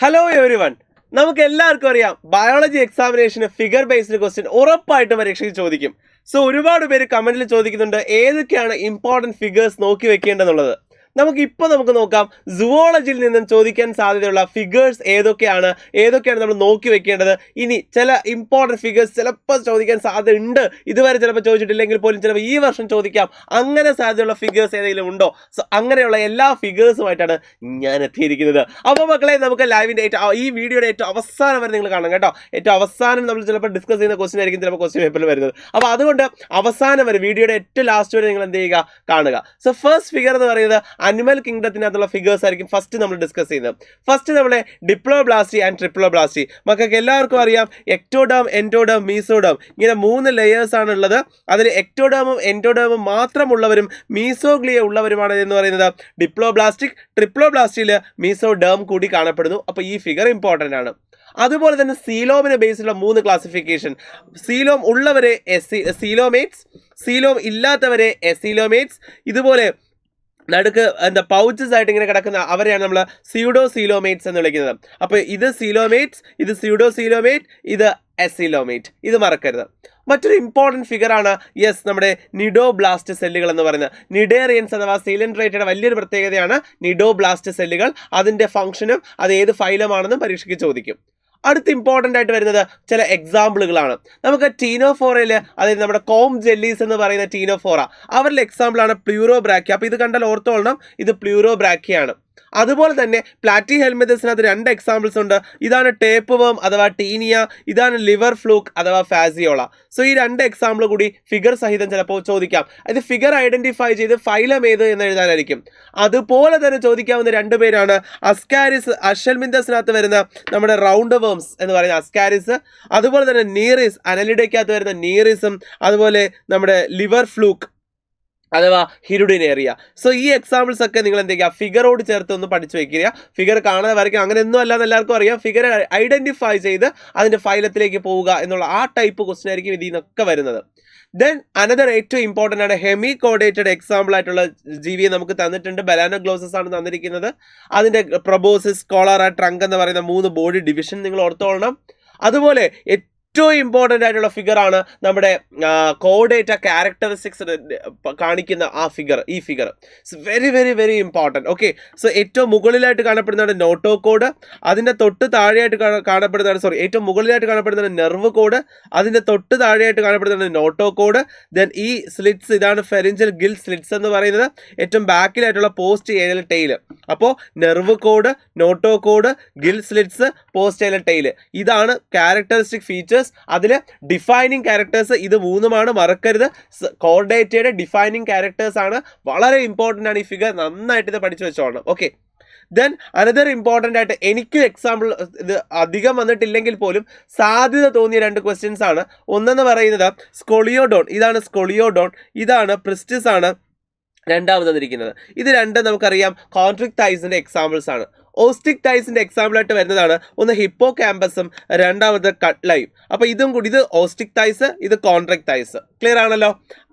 Hello every one. നമുക്ക് എല്ലാവർക്കും അറിയാം ബയോളജി എക്സാമിനേഷന് ഫിഗർ ബേസ്ഡ് ക്വസ്റ്റ്യൻ ഉറപ്പായിട്ടും പരീക്ഷയ്ക്ക് ചോദിക്കും. സോ ഒരുപാട് പേര് കമന്റിൽ ചോദിക്കുന്നുണ്ട് ഏതൊക്കെയാണ് ഇമ്പോർട്ടൻറ്റ് ഫിഗേഴ്സ് നോക്കി വെക്കേണ്ടതെന്നുള്ളത്. നമുക്ക് നോക്കാം സുവോളജിയിൽ നിന്നും ചോദിക്കാൻ സാധ്യതയുള്ള ഫിഗേഴ്സ് ഏതൊക്കെയാണ് നമ്മൾ നോക്കി വെക്കേണ്ടത്. ഇനി ചില ഇമ്പോർട്ടൻറ്റ് ഫിഗേഴ്സ് ചിലപ്പോൾ ചോദിക്കാൻ സാധ്യത ഉണ്ട്, ഇതുവരെ ചിലപ്പോൾ ചോദിച്ചിട്ടില്ലെങ്കിൽ പോലും ചിലപ്പോൾ ഈ വർഷം ചോദിക്കാം. അങ്ങനെ സാധ്യതയുള്ള ഫിഗേഴ്സ് ഏതെങ്കിലും ഉണ്ടോ? സോ അങ്ങനെയുള്ള എല്ലാ ഫിഗേഴ്സുമായിട്ടാണ് ഞാൻ എത്തിയിരിക്കുന്നത്. അപ്പോൾ മക്കളെ, നമുക്ക് ലൈവിൻ്റെ ഈ വീഡിയോയുടെ ഏറ്റവും അവസാനം വരെ നിങ്ങൾ കാണണം കേട്ടോ. ഏറ്റവും അവസാനം നമ്മൾ ചിലപ്പോൾ ഡിസ്കസ് ചെയ്യുന്ന ക്വസ്റ്റ്യൻ ആയിരിക്കും ചിലപ്പോൾ ക്വസ്റ്റ്യൻ പേപ്പറിൽ വരുന്നത്. അപ്പോൾ അതുകൊണ്ട് അവസാനം വരെ വീഡിയോയുടെ ഏറ്റവും ലാസ്റ്റ് വരെ നിങ്ങൾ എന്ത് ചെയ്യുക, കാണുക. സോ ഫസ്റ്റ് ഫിഗർ എന്ന് പറയുന്നത് അനിമൽ കിങ്ഡത്തിനകത്തുള്ള ഫിഗേഴ്സ് ആയിരിക്കും ഫസ്റ്റ് നമ്മൾ ഡിസ്കസ് ചെയ്യുന്നത്. ഫസ്റ്റ് നമ്മളെ ഡിപ്ലോബ്ലാസ്റ്റി ആൻഡ് ട്രിപ്ലോബ്ലാസ്റ്റി. മക്കൾക്ക് എല്ലാവർക്കും അറിയാം എക്ടോഡേം, എൻഡോഡേം, മീസോഡേം ഇങ്ങനെ 3 ലെയേഴ്സ് ആണ് ഉള്ളത്. അതിൽ എക്ടോഡേമും എൻഡോഡേമും മാത്രമുള്ളവരും മീസോഗ്ലിയ ഉള്ളവരുമാണ് എന്ന് പറയുന്നത് ഡിപ്ലോബ്ലാസ്റ്റിക്. ട്രിപ്ലോബ്ലാസ്റ്റിയിൽ മീസോഡേം കൂടി കാണപ്പെടുന്നു. അപ്പോൾ ഈ ഫിഗർ ഇമ്പോർട്ടൻ്റ് ആണ്. അതുപോലെ തന്നെ സീലോമിനെ ബേസിലുള്ള 3 ക്ലാസിഫിക്കേഷൻ. സീലോം ഉള്ളവരെ സീലോമേറ്റ്സ്, സീലോം ഇല്ലാത്തവരെ എസീലോമേറ്റ്സ്. ഇതുപോലെ നടുക്ക് പൗച്ചസ് ആയിട്ട് ഇങ്ങനെ കിടക്കുന്ന അവരെയാണ് നമ്മൾ സ്യൂഡോ സീലോമേറ്റ്സ് എന്ന് വിളിക്കുന്നത്. അപ്പോൾ ഇത് സീലോമേറ്റ്സ്, ഇത് സ്യൂഡോ സീലോമേറ്റ്, ഇത് എസീലോമേറ്റ്. ഇത് മറക്കരുത്. മറ്റൊരു ഇമ്പോർട്ടൻറ്റ് ഫിഗറാണ് നമ്മുടെ നിഡോബ്ലാസ്റ്റ് സെല്ലുകൾ എന്ന് പറയുന്നത്. നിഡേറിയൻസ് അഥവാ സീലൻഡ്രേറ്റയുടെ വലിയൊരു പ്രത്യേകതയാണ് നിഡോബ്ലാസ്റ്റ് സെല്ലുകൾ. അതിൻ്റെ ഫംഗ്ഷനും അത് ഏത് ഫൈലമാണെന്നും പരീക്ഷയ്ക്ക് ചോദിക്കും. അടുത്ത് ഇമ്പോർട്ടൻ്റ് ആയിട്ട് വരുന്നത് ചില എക്സാമ്പിളുകളാണ്. നമുക്ക് ടീനോഫോറയിൽ, അതായത് നമ്മുടെ കോം ജെല്ലീസ് എന്ന് പറയുന്ന ടീനോഫോറ, അവരുടെ എക്സാമ്പിളാണ് പ്ലൂറോബ്രാക്കിയ. അപ്പോൾ ഇത് കണ്ടാൽ ഓർത്തോളണം, ഇത് പ്ലൂറോബ്രാക്കിയാണ്. അതുപോലെ തന്നെ പ്ലാറ്റി ഹെൽമെന്തസിനകത്ത് 2 എക്സാമ്പിൾസ് ഉണ്ട്. ഇതാണ് ടേപ്പ് വേം അഥവാ ടീനിയ, ഇതാണ് ലിവർ ഫ്ലൂക്ക് അഥവാ ഫാസിയോള. സോ ഈ 2 എക്സാമ്പിൾ കൂടി ഫിഗർ സഹിതം ചിലപ്പോൾ ചോദിക്കാം. ഇത് ഫിഗർ ഐഡന്റിഫൈ ചെയ്ത് ഫൈലം ഏത് എന്ന് എഴുതാനായിരിക്കും. അതുപോലെ തന്നെ ചോദിക്കാവുന്ന 2 പേരാണ് അസ്കാരിസ്, അഷൽമിന്തസിനകത്ത് വരുന്ന നമ്മുടെ റൗണ്ട് വേംസ് എന്ന് പറയുന്ന അസ്കാരിസ്, അതുപോലെ തന്നെ നീറിസ്, അനലിഡയ്ക്കകത്ത് വരുന്ന നീറിസും, അതുപോലെ നമ്മുടെ ലിവർ ഫ്ലൂക്ക് അഥവാ ഹിരുഡിനേറിയ. സോ ഈ എക്സാമ്പിൾസ് ഒക്കെ നിങ്ങൾ എന്ത് ചെയ്യുക, ഫിഗറോട് ചേർത്ത് ഒന്ന് പഠിച്ചു വയ്ക്കുക. ഫിഗർ കാണാതെ വരയ്ക്കുക അങ്ങനെയൊന്നും അല്ലാന്ന് എല്ലാവർക്കും അറിയാം. ഫിഗർ ഐഡന്റിഫൈ ചെയ്ത് അതിൻ്റെ ഫൈലത്തിലേക്ക് പോവുക എന്നുള്ള ആ ടൈപ്പ് ക്വസ്റ്റ്യൻ ആയിരിക്കും ഇതിൽ നിന്നൊക്കെ വരുന്നത്. ദെൻ അനദർ ഏറ്റവും ഇമ്പോർട്ടൻ്റ് ആണ് ഹെമി കോഡേറ്റഡ് എക്സാമ്പിൾ ആയിട്ടുള്ള ജീവിയെ നമുക്ക് തന്നിട്ടുണ്ട്. ബലാനോഗ്ലോസസ് ആണ് തന്നിരിക്കുന്നത്. അതിൻ്റെ പ്രൊബോസിസ്, കോളറ, ട്രങ്ക് എന്ന് പറയുന്ന 3 ബോഡി ഡിവിഷൻ നിങ്ങൾ ഓർത്തോളണം. അതുപോലെ ഏറ്റവും ഇമ്പോർട്ടൻ്റ് ആയിട്ടുള്ള ഫിഗറാണ് നമ്മുടെ കോഡേറ്റ ക്യാരക്ടറിസ്റ്റിക്സ് കാണിക്കുന്ന ആ ഫിഗർ. ഈ figure very very very important. Okay, so ഏറ്റവും മുകളിലായിട്ട് കാണപ്പെടുന്നതാണ് നോട്ടോകോഡ്. അതിൻ്റെ തൊട്ട് താഴെയായിട്ട് കാണപ്പെടുന്നതാണ് ഏറ്റവും മുകളിലായിട്ട് കാണപ്പെടുന്നതാണ് നെർവ് കോഡ്. അതിൻ്റെ തൊട്ട് താഴെയായിട്ട് കാണപ്പെടുന്നതാണ് നോട്ടോകോഡ്. ദെൻ ഈ സ്ലിറ്റ്സ്, ഇതാണ് ഫെറിഞ്ചൽ ഗിൽ സ്ലിറ്റ്സ് എന്ന് പറയുന്നത്. ഏറ്റവും ബാക്കിലായിട്ടുള്ള പോസ്റ്റ് ഏനൽ ടെയിൽ. അപ്പോൾ nerve cord, notochord, gill slits, post anal tail, ഇതാണ് ക്യാരക്ടറിസ്റ്റിക് ഫീച്ചേഴ്സ്. അതിൽ ഡിഫൈനിങ് ക്യാരക്ടേഴ്സ് ഇത് 3 മറക്കരുത്. കോർഡേറ്റയുടെ ഡിഫൈനിങ് ക്യാരക്ടേഴ്സ് ആണ്. വളരെ ഇമ്പോർട്ടൻ്റ് ആണ് ഈ ഫിഗർ. നന്നായിട്ട് ഇത് പഠിച്ചു വെച്ചോളണം. ഓക്കെ, ദെൻ അനദർ ഇമ്പോർട്ടൻ്റ് ആയിട്ട് എനിക്ക് എക്സാമ്പിൾ ഇത് അധികം വന്നിട്ടില്ലെങ്കിൽ പോലും സാധ്യത തോന്നിയ 2 ക്വസ്റ്റ്യൻസ് ആണ്. ഒന്നെന്ന് പറയുന്നത് സ്കൊളിയോഡോൺ. ഇതാണ് സ്കൊളിയോഡോൺ, ഇതാണ് പ്രിസ്റ്റിസ് ആണ് രണ്ടാമത് തന്നിരിക്കുന്നത്. ഇത് 2 നമുക്കറിയാം കോൺട്രിക് തൈസിൻ്റെ എക്സാമ്പിൾസ് ആണ്. ഓസ്റ്റിക് തൈസിൻ്റെ എക്സാമ്പിളായിട്ട് വരുന്നതാണ് ഒന്ന് ഹിപ്പോ ക്യാമ്പസും, രണ്ടാമത് കട്ട്ലയും. അപ്പോൾ ഇതും കൂടി, ഇത് ഓസ്റ്റിക് തൈസ്, ഇത് കോൺട്രിക് തൈസ്. ക്ലിയർ ആണല്ലോ.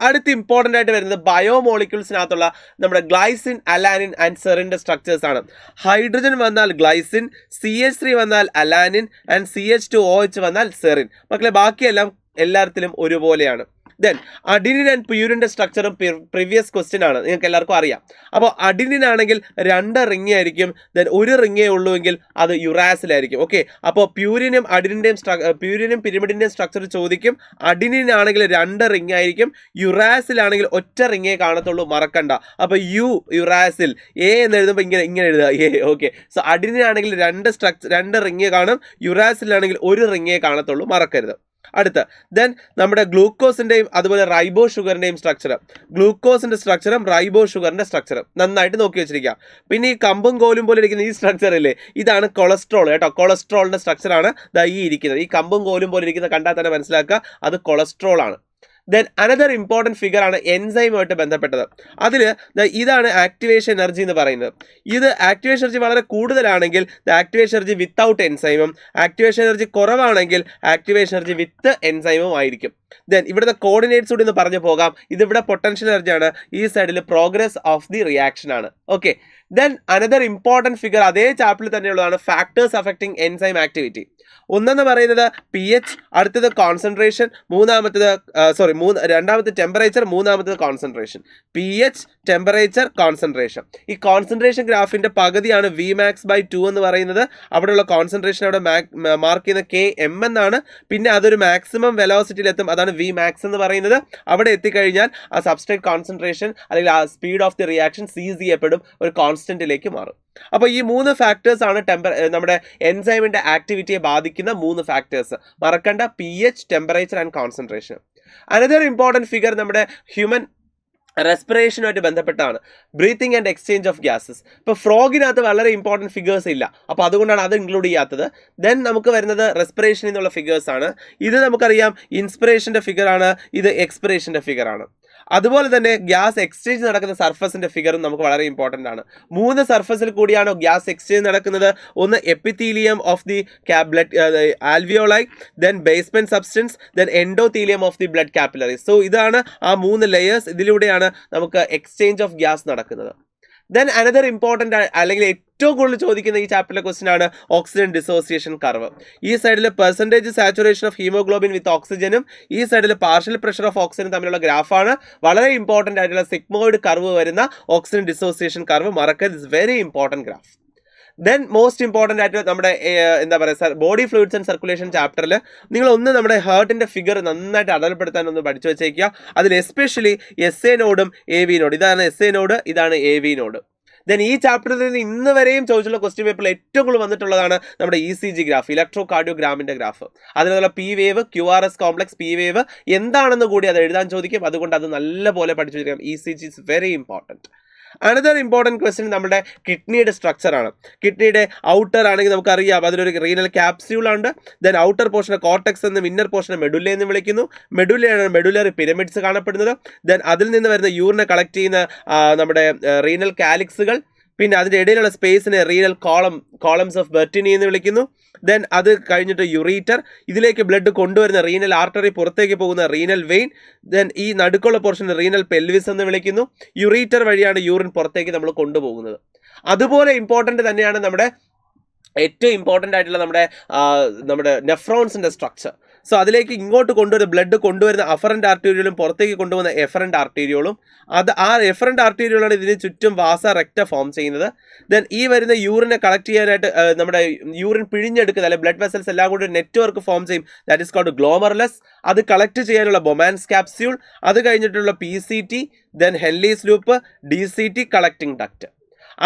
അടുത്ത് ഇമ്പോർട്ടൻ്റ് ആയിട്ട് വരുന്നത് ബയോമോളിക്യൂൾസിനകത്തുള്ള നമ്മുടെ ഗ്ലൈസിൻ, അലാനിൻ ആൻഡ് സെറിൻ്റെ സ്ട്രക്ചേഴ്സ് ആണ്. ഹൈഡ്രജൻ വന്നാൽ ഗ്ലൈസിൻ, CH3 വന്നാൽ അലാനിൻ ആൻഡ് CH2OH വന്നാൽ സെറിൻ. മക്കളെ, ബാക്കിയെല്ലാം എല്ലാത്തിലും ഒരുപോലെയാണ്. ദെൻ അഡിനിൻ ആൻഡ് പ്യൂരിൻ്റെ സ്ട്രക്ചറും പ്രീവിയസ് ക്വസ്റ്റ്യൻ ആണ്, നിങ്ങൾക്ക് എല്ലാവർക്കും അറിയാം. അപ്പോൾ അഡിനിൻ ആണെങ്കിൽ 2 റിങ് ആയിരിക്കും. ദെൻ 1 റിങ്ങേ ഉള്ളൂ എങ്കിൽ അത് യുറാസിലായിരിക്കും. ഓക്കെ, അപ്പോൾ പ്യൂരിനും പിരിമിഡിൻ്റെയും സ്ട്രക്ചർ ചോദിക്കും. അഡിനിൻ ആണെങ്കിൽ 2 റിങ് ആയിരിക്കും. യുറാസിലാണെങ്കിൽ 1 റിങ്ങേ കാണത്തുള്ളൂ, മറക്കണ്ട. അപ്പോൾ യുറാസിൽ എ എന്ന് എഴുതുമ്പോൾ ഇങ്ങനെ എഴുതുക, എ. ഓക്കെ, സോ അഡിനിൻ ആണെങ്കിൽ 2 റിങ്ങേ കാണും. യുറാസിലാണെങ്കിൽ 1 റിങ്ങേ കാണത്തുള്ളൂ, മറക്കരുത്. അടുത്ത ദെൻ നമ്മുടെ ഗ്ലൂക്കോസിൻ്റെയും അതുപോലെ റൈബോ ഷുഗറിൻ്റെയും സ്ട്രക്ചർ. ഗ്ലൂക്കോസിൻ്റെ സ്ട്രക്ചറും റൈബോ ഷുഗറിൻ്റെ സ്ട്രക്ചറും നന്നായിട്ട് നോക്കി വെച്ചിരിക്കുക. പിന്നെ ഈ കമ്പും കോലും പോലെ ഇരിക്കുന്ന ഈ സ്ട്രക്ചർ ഇല്ലേ, ഇതാണ് കൊളസ്ട്രോൾ കേട്ടോ. കൊളസ്ട്രോളിൻ്റെ സ്ട്രക്ചറാണ് ഈ ഇരിക്കുന്നത്. ഈ കമ്പും കോലും പോലെ ഇരിക്കുന്ന കണ്ടാൽ തന്നെ മനസ്സിലാക്കുക അത് കൊളസ്ട്രോൾ ആണ്. ദെൻ അനദർ ഇമ്പോർട്ടൻറ്റ് ഫിഗറാണ് എൻസൈമുമായിട്ട് ബന്ധപ്പെട്ടത്. അതിൽ ഇതാണ് ആക്ടിവേഷൻ എനർജി എന്ന് പറയുന്നത്. ഇത് ആക്ടിവേഷൻ എനർജി വളരെ കൂടുതലാണെങ്കിൽ ആക്ടിവേഷൻ എനർജി വിത്തൗട്ട് എൻസൈമും, ആക്ടിവേഷൻ എനർജി കുറവാണെങ്കിൽ ആക്ടിവേഷൻ എനർജി വിത്ത് എൻസൈമും ആയിരിക്കും. ദെൻ ഇവിടുത്തെ കോർഡിനേറ്റ്സ് കൂടി ഒന്ന് പറഞ്ഞു പോകാം. ഇതിവിടെ പൊട്ടൻഷ്യൽ എനർജിയാണ്, ഈ സൈഡിൽ പ്രോഗ്രസ് ഓഫ് ദി റിയാക്ഷൻ ആണ്. Okay, then another important figure അതേ ചാപ്റ്ററിൽ തന്നെയുള്ളതാണ് ഫാക്ടേഴ്സ് അഫക്റ്റിംഗ് എൻസൈം ആക്ടിവിറ്റി. ഒന്നെന്ന് പറയുന്നത് pH, അടുത്തത് കോൺസെൻട്രേഷൻ, രണ്ടാമത്തെ ടെമ്പറേച്ചർ, മൂന്നാമത്തത് കോൺസെൻട്രേഷൻ. pH, temperature, concentration. ഈ കോൺസെൻട്രേഷൻ ഗ്രാഫിന്റെ പകുതിയാണ് Vmax/2 എന്ന് പറയുന്നത്. അവിടെയുള്ള കോൺസെൻട്രേഷൻ അവിടെ മാർക്ക് ചെയ്യുന്ന Km എന്നാണ്. പിന്നെ അതൊരു മാക്സിമം വെലോസിറ്റിയിലെത്തും, അതാണ് Vmax എന്ന് പറയുന്നത്. അവിടെ എത്തിക്കഴിഞ്ഞാൽ ആ സബ്സ്ട്രേറ്റ് കോൺസെൻട്രേഷൻ അല്ലെങ്കിൽ ആ സ്പീഡ് ഓഫ് ദി റിയാക്ഷൻ സീസ് ചെയ്യപ്പെടും, ഒരു കോൺസ്റ്റന്റിലേക്ക് മാറും. അപ്പോൾ ഈ 3 ഫാക്ടേഴ്സ് ആണ് നമ്മുടെ എൻസൈമിന്റെ ആക്ടിവിറ്റിയെ ബാധിക്കുന്ന 3 ഫാക്ടേഴ്സ്. മറക്കണ്ട, pH, temperature and concentration. Another important figure നമ്മുടെ ഹ്യൂമൻ റെസ്പിറേഷനുമായിട്ട് ബന്ധപ്പെട്ടാണ്, breathing and exchange of gases. ഇപ്പോൾ ഫ്രോഗിനകത്ത് വളരെ ഇമ്പോർട്ടൻറ്റ് ഫിഗേഴ്സ് ഇല്ല, അപ്പോൾ അതുകൊണ്ടാണ് അത് ഇൻക്ലൂഡ് ചെയ്യാത്തത്. ദെൻ നമുക്ക് വരുന്നത് റെസ്പിറേഷനിൽ നിന്നുള്ള ഫിഗേഴ്സ് ആണ്. ഇത് നമുക്കറിയാം ഇൻസ്പിറേഷൻ്റെ ഫിഗറാണ്, ഇത് എക്സ്പിറേഷൻ്റെ ഫിഗറാണ്. അതുപോലെ തന്നെ ഗ്യാസ് എക്സ്ചേഞ്ച് നടക്കുന്ന സർഫസിന്റെ ഫിഗറും നമുക്ക് വളരെ ഇമ്പോർട്ടൻ്റ് ആണ്. 3 സർഫസിൽ കൂടിയാണോ ഗ്യാസ് എക്സ്ചേഞ്ച് നടക്കുന്നത്? ഒന്ന് epithelium of the blood alveoli, then basement substance, then endothelium of the blood capillaries. So ഇതാണ് ആ 3 ലെയേഴ്സ്. ഇതിലൂടെയാണ് നമുക്ക് എക്സ്ചേഞ്ച് ഓഫ് ഗ്യാസ് നടക്കുന്നത്. ദെൻ അനദർ ഇമ്പോർട്ടൻ്റ് അല്ലെങ്കിൽ ഏറ്റവും കൂടുതൽ ചോദിക്കുന്ന ഈ ചാപ്റ്ററിലെ ക്വസ്റ്റ്യൻ ആണ് ഓക്സിജൻ ഡിസോസിയേഷൻ കർവ്. ഈ സൈഡിൽ പെർസെൻറ്റേജ് സാച്ചുറേഷൻ ഓഫ് ഹീമോഗ്ലോബിൻ വിത്ത് ഓക്സിജനും ഈ സൈഡിൽ പാർഷ്യൽ പ്രഷർ ഓഫ് ഓക്സിജനും തമ്മിലുള്ള ഗ്രാഫാണ്. വളരെ ഇമ്പോർട്ടൻ്റ് ആയിട്ടുള്ള സിഗ്മോയിഡ് കർവ് വരുന്ന ഓക്സിജൻ ഡിസോസിയേഷൻ കർവ്. മറക്കരുത്, it's very important graph. Then most important ആയിട്ട് നമ്മുടെ ബോഡി ഫ്ലൂയിഡ്സ് ആൻഡ് സർക്കുലേഷൻ ചാപ്റ്ററിൽ നിങ്ങൾ നമ്മുടെ ഹാർട്ടിൻ്റെ ഫിഗർ നന്നായിട്ട് അടയാളപ്പെടുത്താൻ ഒന്ന് പഠിച്ചു വെച്ചേക്കുക. അതിൽ എസ്പെഷ്യലി SA നോഡും AV നോഡ്. ഇതാണ് SA നോഡ്, ഇതാണ് AV നോഡ്. ദെൻ ഈ ചാപ്റ്ററിൽ നിന്ന് ഇന്ന് വരെയും ചോദിച്ചുള്ള ക്വസ്റ്റ്യൻ പേപ്പറിൽ ഏറ്റവും കൂടുതൽ വന്നിട്ടുള്ളതാണ് നമ്മുടെ ECG ഗ്രാഫ്, ഇലക്ട്രോ കാർഡിയോഗ്രാമിൻ്റെ ഗ്രാഫ്. അതിനുള്ള P wave, QRS complex, P wave എന്താണെന്ന് കൂടി അത് എഴുതാൻ ചോദിക്കും. അതുകൊണ്ട് അത് നല്ലപോലെ പഠിച്ചു വെച്ചിരിക്കാം. ECG is very important. Another important question നമ്മുടെ കിഡ്നിയുടെ സ്ട്രക്ചറാണ്. കിഡ്നിയുടെ ഔട്ടർ ആണെങ്കിൽ നമുക്കറിയാം അതിലൊരു റീനൽ ക്യാപ്സ്യൂളുണ്ട്. ദെൻ ഔട്ടർ പോർഷനെ കോർട്ടെക്സ് എന്നും ഇന്നർ പോർഷനെ മെഡുല്ല എന്നും വിളിക്കുന്നു. മെഡുല്ലയാണ് മെഡുലറി പിരമിഡ്സ് കാണപ്പെടുന്നത്. ദെൻ അതിൽ നിന്ന് വരുന്ന യൂറിനെ കളക്ട് ചെയ്യുന്ന നമ്മുടെ റീനൽ കാലിക്സുകൾ, പിന്നെ അതിൻ്റെ ഇടയിലുള്ള സ്പേസിനെ റീനൽ കോളംസ് ഓഫ് ബെർട്ടിനി എന്ന് വിളിക്കുന്നു. ദെൻ അത് കഴിഞ്ഞിട്ട് യുറീറ്റർ, ഇതിലേക്ക് ബ്ലഡ് കൊണ്ടുവരുന്ന റീനൽ ആർട്ടറി, പുറത്തേക്ക് പോകുന്ന റീനൽ വെയിൻ. ദെൻ ഈ നടുക്കുള്ള പോർഷൻ റീനൽ പെൽവിസ് എന്ന് വിളിക്കുന്നു. യുറീറ്റർ വഴിയാണ് യൂറിൻ പുറത്തേക്ക് നമ്മൾ കൊണ്ടുപോകുന്നത്. അതുപോലെ ഇമ്പോർട്ടൻ്റ് തന്നെയാണ് നമ്മുടെ ഏറ്റവും ഇമ്പോർട്ടൻ്റ് ആയിട്ടുള്ള നമ്മുടെ നെഫ്രോൺസിൻ്റെ സ്ട്രക്ചർ. സോ അതിലേക്ക് ഇങ്ങോട്ട് കൊണ്ടുവരുന്ന ബ്ലഡ് കൊണ്ടുവരുന്ന അഫറൻ്റ് ആർട്ടീരിയലും പുറത്തേക്ക് കൊണ്ടുപോകുന്ന എഫറൻ്റ് ആർട്ടീരിയലും. ആ എഫറൻ്റ് ആർട്ടീരിയലാണ് ഇതിന് ചുറ്റും വാസ റെക്റ്റ ഫോം ചെയ്യുന്നത്. ദെൻ ഈ വരുന്ന യൂറിനെ കളക്ട് ചെയ്യാനായിട്ട് നമ്മുടെ യൂറിൻ പിഴിഞ്ഞെടുക്കുന്ന അല്ലെങ്കിൽ ബ്ലഡ് വെസൽസ് എല്ലാം കൂടി ഒരു നെറ്റ്വർക്ക് ഫോം ചെയ്യും. That is called glomerulus. അത് കളക്ട് ചെയ്യാനുള്ള ബൊമാൻസ് ക്യാപ്സ്യൂൾ, അത് കഴിഞ്ഞിട്ടുള്ള PCT, then Henle's loop, DCT collecting duct.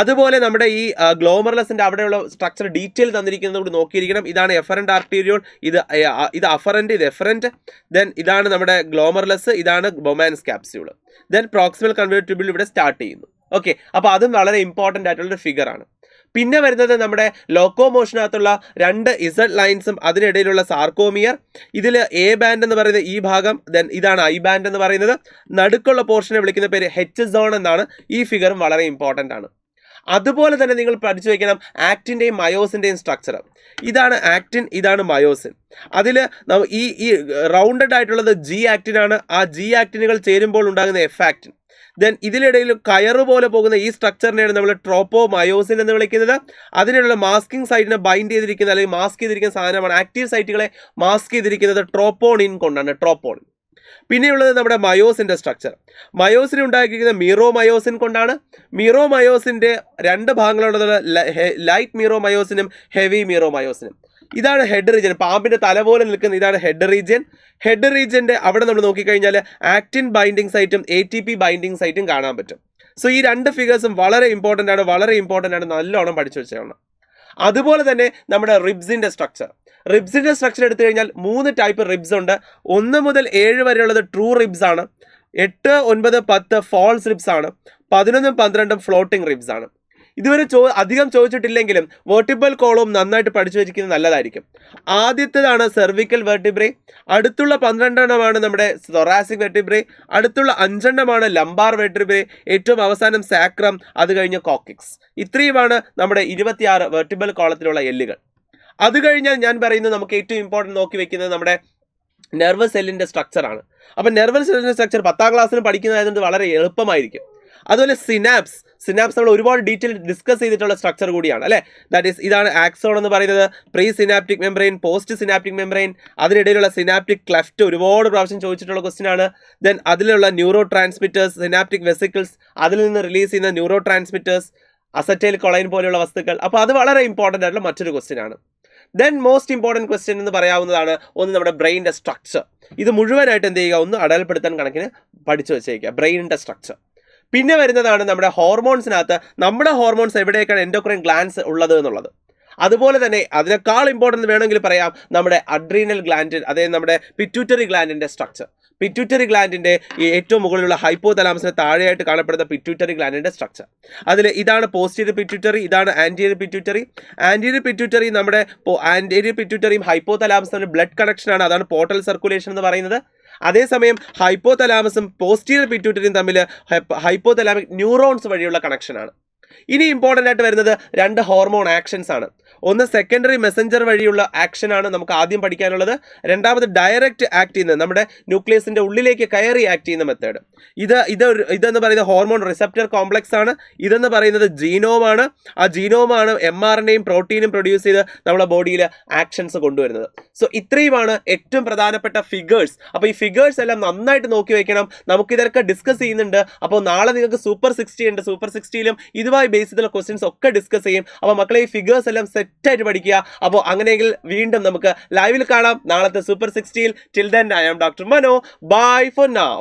അതുപോലെ നമ്മുടെ ഈ ഗ്ലോമർലസിൻ്റെ അവിടെയുള്ള സ്ട്രക്ചർ ഡീറ്റെയിൽ തന്നിരിക്കുന്നത് കൂടി നോക്കിയിരിക്കണം. ഇതാണ് എഫറൻ്റ് ആർട്ടീരിയോൾ, ഇത് അഫറൻ്റ്, ഇത് എഫറൻ്റ്. ദെൻ ഇതാണ് നമ്മുടെ ഗ്ലോമർലസ്, ഇതാണ് Bowman's capsule. Then proximal convertible ഇവിടെ സ്റ്റാർട്ട് ചെയ്യുന്നു. ഓക്കെ, അപ്പോൾ അതും വളരെ ഇമ്പോർട്ടൻ്റ് ആയിട്ടുള്ളൊരു ഫിഗറാണ്. പിന്നെ വരുന്നത് നമ്മുടെ ലോക്കോമോഷനകത്തുള്ള 2 Z ലൈൻസും അതിനിടയിലുള്ള സാർക്കോമിയർ. ഇതിൽ A ബാൻഡ് എന്ന് പറയുന്നത് ഈ ഭാഗം, ദെൻ ഇതാണ് I ബാൻഡ് എന്ന് പറയുന്നത്. നടുക്കുള്ള പോർഷനെ വിളിക്കുന്ന പേര് H സോൺ എന്നാണ്. ഈ ഫിഗറും വളരെ ഇമ്പോർട്ടൻ്റ് ആണ്. അതുപോലെ തന്നെ നിങ്ങൾ പഠിച്ചു വയ്ക്കണം ആക്റ്റിൻ്റെയും മയോസിൻ്റെയും സ്ട്രക്ചർ. ഇതാണ് ആക്റ്റിൻ, ഇതാണ് മയോസിൻ. അതിൽ ഈ റൗണ്ടഡ് ആയിട്ടുള്ളത് G ആക്റ്റിനാണ്. ആ G ആക്റ്റിനുകൾ ചേരുമ്പോൾ ഉണ്ടാകുന്ന F ആക്റ്റിൻ. ദെൻ ഇതിനിടയിൽ കയറ് പോലെ പോകുന്ന ഈ സ്ട്രക്ചറിനെയാണ് നമ്മൾ ട്രോപ്പോ മയോസിൻ എന്ന് വിളിക്കുന്നത്. അതിനുള്ള മാസ്കിംഗ് സൈറ്റിനെ ബൈൻഡ് ചെയ്തിരിക്കുന്ന അല്ലെങ്കിൽ മാസ്ക് ചെയ്തിരിക്കുന്ന സാധനമാണ്. ആക്റ്റീവ് സൈറ്റുകളെ മാസ്ക് ചെയ്തിരിക്കുന്നത് ട്രോപ്പോണിൻ കൊണ്ടാണ്, ട്രോപ്പോണിൻ. പിന്നെയുള്ളത് നമ്മുടെ മയോസിൻ്റെ സ്ട്രക്ചർ. മയോസിൻ ഉണ്ടാക്കിയിരിക്കുന്നത് മീറോമയോസിൻ കൊണ്ടാണ്. മീറോമയോസിൻ്റെ 2 ഭാഗങ്ങളുള്ളത്, ലൈറ്റ് മീറോമയോസിനും ഹെവി മീറോമയോസിനും. ഇതാണ് ഹെഡ് റീജിയൻ, പാമ്പിൻ്റെ തല പോലെ നിൽക്കുന്ന ഇതാണ് ഹെഡ് റീജിയൻ. ഹെഡ് റീജിയൻ്റെ അവിടെ നമ്മൾ നോക്കിക്കഴിഞ്ഞാൽ ആക്റ്റിൻ ബൈൻഡിങ് സൈറ്റും ATP ബൈൻഡിങ് സൈറ്റും കാണാൻ പറ്റും. സോ ഈ 2 ഫിഗേഴ്സും വളരെ ഇമ്പോർട്ടൻ്റ് ആണ്, നല്ലോണം പഠിച്ചു വെച്ചതാണ്. അതുപോലെ തന്നെ നമ്മുടെ റിബ്സിൻ്റെ സ്ട്രക്ചർ എടുത്തു കഴിഞ്ഞാൽ 3 ടൈപ്പ് റിബ്സ് ഉണ്ട്. 1 മുതൽ 7 വരെയുള്ളത് ട്രൂ റിബ്സ് ആണ്. 8, 9, 10 ഫാൾസ് റിബ്സ് ആണ്. 11, 12 ഫ്ലോട്ടിംഗ് റിബ്സ് ആണ്. ഇതുവരെ അധികം ചോദിച്ചിട്ടില്ലെങ്കിലും വെർട്ടിബ്രൽ കോളം നന്നായിട്ട് പഠിച്ചു വെച്ചിരിക്കുന്നത് നല്ലതായിരിക്കും. ആദ്യത്തേതാണ് സെർവിക്കൽ വെർട്ടിബ്രേ, അടുത്തുള്ള 12 നമ്മുടെ thoracic വെർട്ടിബ്രേ, അടുത്തുള്ള 5 ലംബാർ വെർട്ടിബ്രേ, ഏറ്റവും അവസാനം സാക്രം, അത് കഴിഞ്ഞ് കോക്കിക്സ്. ഇത്രയുമാണ് നമ്മുടെ 26 വെർട്ടിബ്രൽ കോളത്തിലുള്ള എല്ലുകൾ. അത് കഴിഞ്ഞാൽ ഞാൻ പറയുന്നത് നമുക്ക് ഏറ്റവും ഇമ്പോർട്ടൻറ്റ് നോക്കി വെക്കുന്നത് നമ്മുടെ നെർവസ് സെല്ലിൻ്റെ സ്ട്രക്ചറാണ്. അപ്പം നെർവസ് സെല്ലിൻ്റെ സ്ട്രക്ചർ 10ാം ക്ലാസ്സിന് പഠിക്കുന്നതായതുകൊണ്ട് വളരെ എളുപ്പമായിരിക്കും. അതുപോലെ സിനാപ്സ് നമ്മൾ ഒരുപാട് ഡീറ്റെയിൽ ഡിസ്കസ് ചെയ്തിട്ടുള്ള സ്ട്രക്ചർ കൂടിയാണ് അല്ലേ. ദാറ്റ് ഈസ് ഇതാണ് ആക്സോൺ എന്ന് പറയുന്നത്, presynaptic membrane, postsynaptic membrane, അതിനിടയിലുള്ള സിനാപ്റ്റിക് ക്ലെഫ്റ്റ് ഒരുപാട് പ്രാവശ്യം ചോദിച്ചിട്ടുള്ള ക്വസ്റ്റ്യൻ ആണ്. ദെൻ അതിലുള്ള ന്യൂറോ ട്രാൻസ്മിറ്റേഴ്സ്, സിനാപ്റ്റിക് വെസിക്കിൾസ്, അതിൽ നിന്ന് റിലീസ് ചെയ്യുന്ന ന്യൂറോ ട്രാൻസ്മിറ്റേഴ്സ്, അസറ്റൈൽ കൊളൈൻ പോലെയുള്ള വസ്തുക്കൾ. അപ്പോൾ അത് വളരെ ഇമ്പോർട്ടൻ്റ് ആയിട്ടുള്ള മറ്റൊരു ക്വസ്റ്റ്യൻ ആണ്. ദെൻ മോസ്റ്റ് ഇമ്പോർട്ടൻറ്റ് ക്വസ്റ്റ്യൻ എന്ന് പറയാവുന്നതാണ് ഒന്ന് നമ്മുടെ ബ്രെയിനിൻ്റെ സ്ട്രക്ചർ. ഇത് മുഴുവനായിട്ട് എന്ത് ചെയ്യുക, ഒന്ന് അടയാളപ്പെടുത്താൻ കണക്കിന് പഠിച്ചു വെച്ചേക്കുക ബ്രെയിനിൻ്റെ സ്ട്രക്ചർ. പിന്നെ വരുന്നതാണ് നമ്മുടെ ഹോർമോൺസിനകത്ത് നമ്മുടെ ഹോർമോൺസ് എവിടെയൊക്കെയാണ് എൻഡോക്രൈൻ ഗ്ലാൻഡ്സ് ഉള്ളത് എന്നുള്ളത്. അതുപോലെ തന്നെ അതിനേക്കാൾ ഇമ്പോർട്ടൻ്റ് വേണമെങ്കിൽ പറയാം നമ്മുടെ അഡ്രീനൽ ഗ്ലാൻഡ്, അതായത് നമ്മുടെ പിറ്റ്യൂട്ടറി ഗ്ലാൻഡിൻ്റെ സ്ട്രക്ചർ. പിറ്റ്യൂട്ടറി ഗ്ലാൻഡിൻ്റെ ഈ ഏറ്റവും മുകളിലുള്ള ഹൈപ്പോ തലാമസിന് താഴെയായിട്ട് കാണപ്പെടുന്ന പിറ്റ്യൂട്ടറി ഗ്ലാൻഡിൻ്റെ സ്ട്രക്ചർ. അതിൽ ഇതാണ് പോസ്റ്റീരിയർ പിറ്റ്യൂട്ടറി, ഇതാണ് ആൻറ്റീരിയർ പിറ്റ്യൂട്ടറി. ആൻറ്റീരിയർ പിറ്റ്യൂട്ടറി നമ്മുടെ ആൻറ്റീരിയർ പിറ്റ്യൂട്ടറിയും ഹൈപ്പോ തലാമസും ബ്ലഡ് കണക്ഷനാണ്, അതാണ് പോർട്ടൽ സർക്കുലേഷൻ എന്ന് പറയുന്നത്. അതേസമയം ഹൈപ്പോ തലാമസും പോസ്റ്റീരിയർ പിറ്റ്യൂട്ടറിയും തമ്മിൽ ഹൈപ്പോ തലാമിക് ന്യൂറോൺസ് വഴിയുള്ള കണക്ഷനാണ്. ഇനി ഇമ്പോർട്ടൻ്റ് ആയിട്ട് വരുന്നത് 2 ഹോർമോൺ ആക്ഷൻസ് ആണ്. ഒന്ന് സെക്കൻഡറി മെസ്സഞ്ചർ വഴിയുള്ള ആക്ഷനാണ് നമുക്ക് ആദ്യം പഠിക്കാനുള്ളത്. രണ്ടാമത് ഡയറക്റ്റ് ആക്ട് ചെയ്യുന്നത്, നമ്മുടെ ന്യൂക്ലിയസിൻ്റെ ഉള്ളിലേക്ക് കയറി ആക്ട് ചെയ്യുന്ന മെത്തേഡ്. ഇതെന്ന് പറയുന്നത് ഹോർമോൺ റിസപ്റ്റർ കോംപ്ലക്സ് ആണ്. ഇതെന്ന് പറയുന്നത് ജീനോമാണ്. ആ ജീനോമാണ് mRNAയും പ്രോട്ടീനും പ്രൊഡ്യൂസ് ചെയ്ത് നമ്മുടെ ബോഡിയിൽ ആക്ഷൻസ് കൊണ്ടുവരുന്നത്. സോ ഇത്രയുമാണ് ഏറ്റവും പ്രധാനപ്പെട്ട ഫിഗേഴ്സ്. അപ്പോൾ ഈ ഫിഗേഴ്സ് എല്ലാം നന്നായിട്ട് നോക്കി വയ്ക്കണം. നമുക്കിതൊക്കെ ഡിസ്കസ് ചെയ്യുന്നുണ്ട്. അപ്പോൾ നാളെ നിങ്ങൾക്ക് സൂപ്പർ 60 ഉണ്ട്. സൂപ്പർ 60ലും ഇതുമായി ബേസ് ചെയ്തുള്ള ക്വസ്റ്റ്യൻസ് ഒക്കെ ഡിസ്കസ് ചെയ്യും. അപ്പോൾ മക്കളെ ഈ ഫിഗേഴ്സ് എല്ലാം സെറ്റായിട്ട് പഠിക്കുക. അപ്പോൾ അങ്ങനെയെങ്കിൽ വീണ്ടും നമുക്ക് ലൈവിൽ കാണാം നാളത്തെ സൂപ്പർ 60ൽ. Till then I am doctor Mano. Bye for now.